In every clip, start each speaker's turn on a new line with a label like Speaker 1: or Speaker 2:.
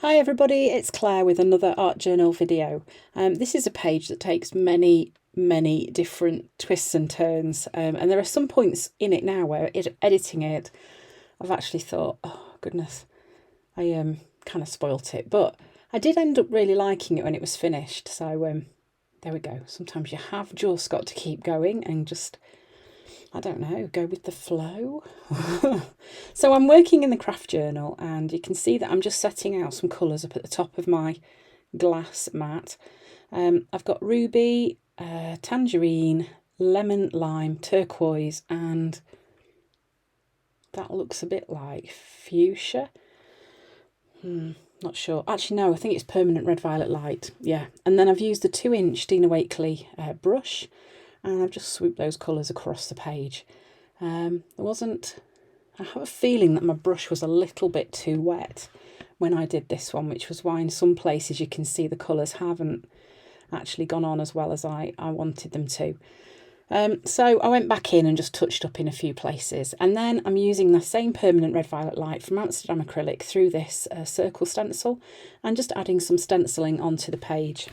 Speaker 1: Hi everybody, it's Claire with another art journal video. This is a page that takes many different twists and turns, and there are some points in it now where editing it, I've actually thought, oh goodness, I kind of spoilt it, but I did end up really liking it when it was finished, so there we go. Sometimes you have just got to keep going and just, I don't know, go with the flow. So I'm working in the craft journal and you can see that I'm just setting out some colours up at the top of my glass mat. I've got ruby, tangerine, lemon, lime, turquoise, and that looks a bit like fuchsia. Not sure. Actually, no, I think it's permanent red violet light. Yeah. And then I've used the 2-inch Dina Wakley brush, and I've just swooped those colours across the page. I have a feeling that my brush was a little bit too wet when I did this one, which was why in some places you can see the colours haven't actually gone on as well as I wanted them to. So I went back in and just touched up in a few places, and then I'm using the same permanent red violet light from Amsterdam acrylic through this circle stencil and just adding some stenciling onto the page.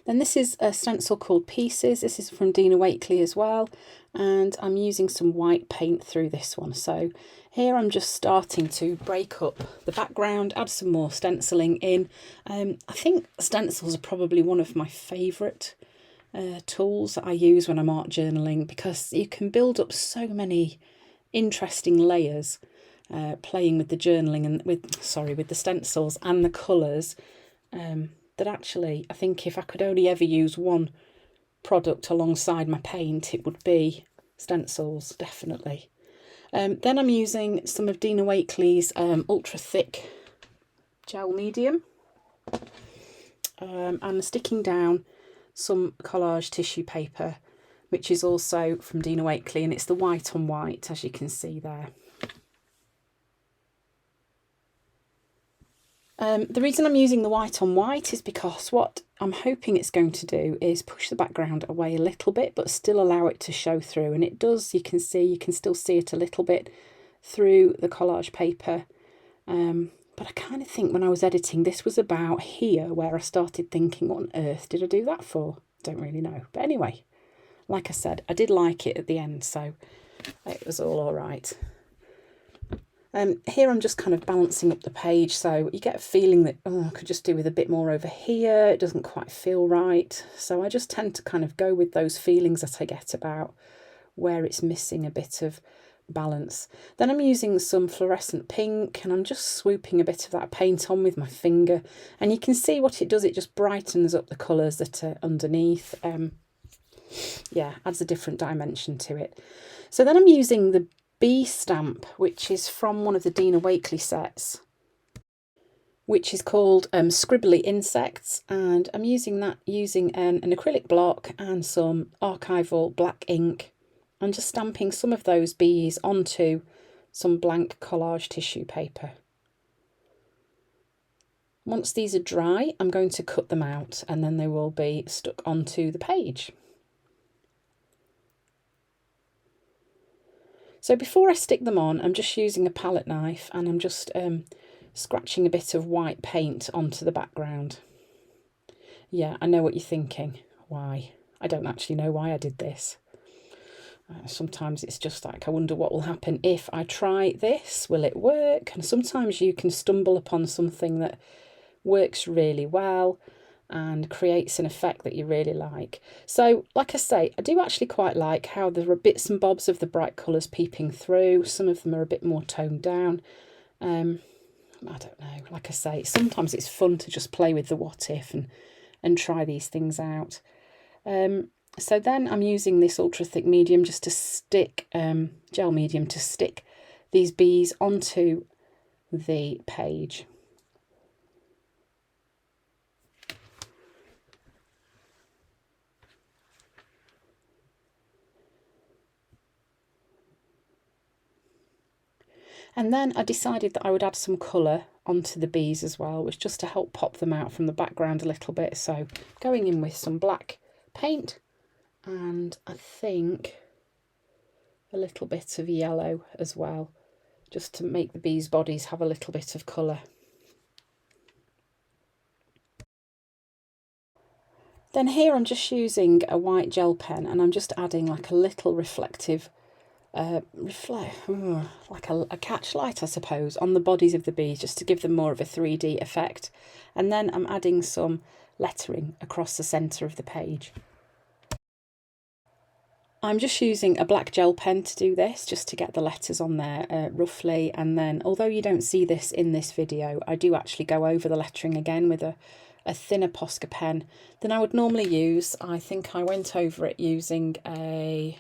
Speaker 1: Then this is a stencil called Pieces. This is from Dina Wakley as well, and I'm using some white paint through this one. So here I'm just starting to break up the background, add some more stenciling in. I think stencils are probably one of my favourite tools that I use when I'm art journaling, because you can build up so many interesting layers playing with the journaling and with the stencils and the colours. That actually, I think if I could only ever use one product alongside my paint, it would be stencils, definitely. Then I'm using some of Dina Wakley's ultra thick gel medium. I'm sticking down some collage tissue paper, which is also from Dina Wakley, and it's the white on white, as you can see there. The reason I'm using the white on white is because what I'm hoping it's going to do is push the background away a little bit, but still allow it to show through. And it does, you can still see it a little bit through the collage paper. But I kind of think when I was editing, this was about here where I started thinking, what on earth did I do that for? Don't really know. But anyway, like I said, I did like it at the end, so it was all right. Here I'm just kind of balancing up the page, so you get a feeling that, oh, I could just do with a bit more over here. It doesn't quite feel right. So I just tend to kind of go with those feelings that I get about where it's missing a bit of balance. Then I'm using some fluorescent pink, and I'm just swooping a bit of that paint on with my finger. And you can see what it does. It just brightens up the colours that are underneath. Yeah, adds a different dimension to it. So then I'm using the bee stamp, which is from one of the Dina Wakley sets, which is called Scribbly Insects, and I'm using that using an acrylic block and some archival black ink, and just stamping some of those bees onto some blank collage tissue paper. Once these are dry, I'm going to cut them out, and then they will be stuck onto the page. So before I stick them on, I'm just using a palette knife, and I'm just scratching a bit of white paint onto the background. Yeah, I know what you're thinking. Why? I don't actually know why I did this. Sometimes it's just like, I wonder what will happen if I try this. Will it work? And sometimes you can stumble upon something that works really well and creates an effect that you really like. So, like I say, I do actually quite like how there are bits and bobs of the bright colours peeping through. Some of them are a bit more toned down. I don't know, like I say, sometimes it's fun to just play with the what if and try these things out. So then I'm using this ultra thick medium just to stick, gel medium to stick these bees onto the page. And then I decided that I would add some colour onto the bees as well, which just to help pop them out from the background a little bit. So going in with some black paint and I think a little bit of yellow as well, just to make the bees' bodies have a little bit of colour. Then here I'm just using a white gel pen and I'm just adding like a little reflective, like a catch light, I suppose, on the bodies of the bees, just to give them more of a 3D effect. And then I'm adding some lettering across the centre of the page. I'm just using a black gel pen to do this, just to get the letters on there roughly. And then, although you don't see this in this video, I do actually go over the lettering again with a thinner Posca pen than I would normally use. I think I went over it using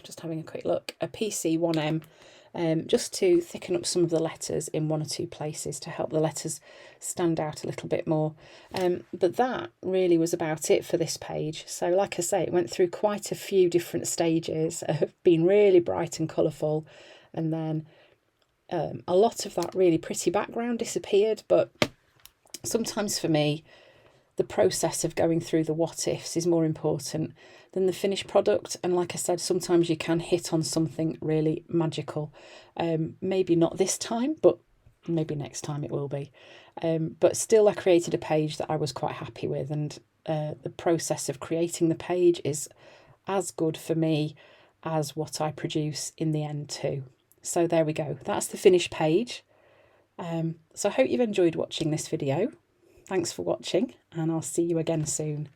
Speaker 1: just having a quick look, a PC 1M, just to thicken up some of the letters in one or two places to help the letters stand out a little bit more. But that really was about it for this page. So like I say, it went through quite a few different stages of being really bright and colourful, and then a lot of that really pretty background disappeared. But sometimes for me, the process of going through the what ifs is more important than the finished product. And like I said, sometimes you can hit on something really magical. Maybe not this time, but maybe next time it will be. But still, I created a page that I was quite happy with, and the process of creating the page is as good for me as what I produce in the end too. So there we go. That's the finished page. So I hope you've enjoyed watching this video. Thanks for watching, and I'll see you again soon.